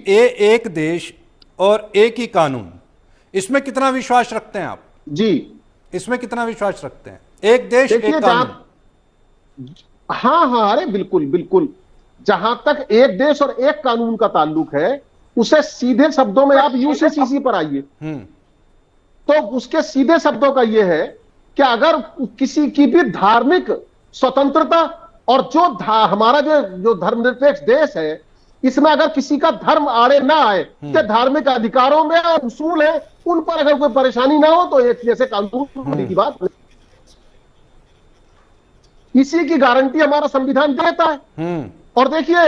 एक देश और एक ही कानून, इसमें कितना विश्वास रखते हैं आप? जी, इसमें कितना विश्वास रखते हैं? एक देश एक देखिए कानून। हाँ हाँ, अरे बिल्कुल बिल्कुल। जहां तक एक देश और एक कानून का ताल्लुक है, उसे सीधे शब्दों में आप यूसीसीसी पर आइए, तो उसके सीधे शब्दों का यह है कि अगर किसी की भी धार्मिक स्वतंत्रता और जो हमारा जो धर्मनिरपेक्ष देश है, इसमें अगर किसी का धर्म आड़े ना आए, कि धार्मिक अधिकारों में और उसूल है उन पर अगर कोई परेशानी ना हो, तो एक जैसे कानून की बात, इसी की गारंटी हमारा संविधान देता है। और देखिए,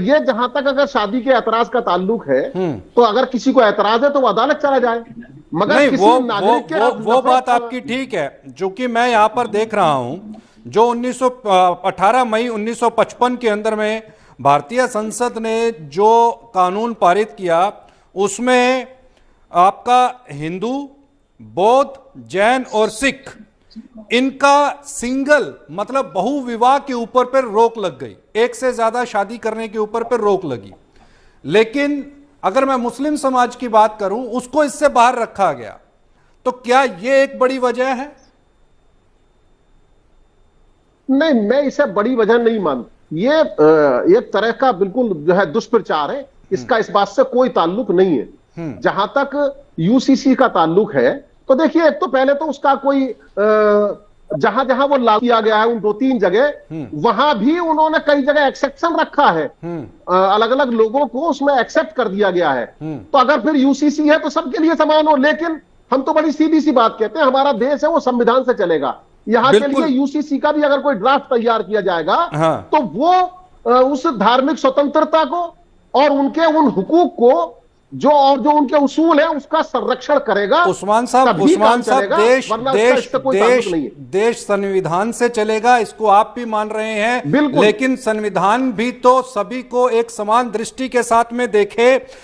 ये जहां तक अगर शादी के ऐतराज का ताल्लुक है, तो अगर किसी को ऐतराज है तो वो अदालत चला जाए, मगर नहीं, किसी नागरिक के वो बात आपकी ठीक है। जो कि मैं यहां पर देख रहा हूं, जो 18 मई 1955 के अंदर में भारतीय संसद ने जो कानून पारित किया, उसमें आपका हिंदू, बौद्ध, जैन और सिख, इनका सिंगल मतलब बहु विवाह के ऊपर पर रोक लग गई, एक से ज्यादा शादी करने के ऊपर पर रोक लगी। लेकिन अगर मैं मुस्लिम समाज की बात करूं, उसको इससे बाहर रखा गया। तो क्या यह एक बड़ी वजह है? नहीं, मैं इसे बड़ी वजह नहीं मानता। ये एक तरह का बिल्कुल जो है दुष्प्रचार है, इसका इस बात से कोई ताल्लुक नहीं है। जहां तक यूसीसी का ताल्लुक है, तो देखिए, एक तो पहले तो उसका कोई जहां जहां वो लागू किया गया है, उन 2-3 जगह, वहां भी उन्होंने कई जगह एक्सेप्शन रखा है, अलग अलग लोगों को उसमें एक्सेप्ट कर दिया गया है। तो अगर फिर यूसीसी है तो सबके लिए समान हो। लेकिन हम तो बड़ी सीधी सी बात कहते हैं, हमारा देश है वो संविधान से चलेगा। यहां के लिए यूसीसी का भी अगर कोई ड्राफ्ट तैयार किया जाएगा, तो वो उस धार्मिक स्वतंत्रता को और उनके उन हुकूक को जो उनके उसूल है उसका संरक्षण करेगा। उस्मान साहब, देश संविधान से चलेगा, इसको आप भी मान रहे हैं। लेकिन संविधान भी तो सभी को एक समान दृष्टि के साथ में देखे।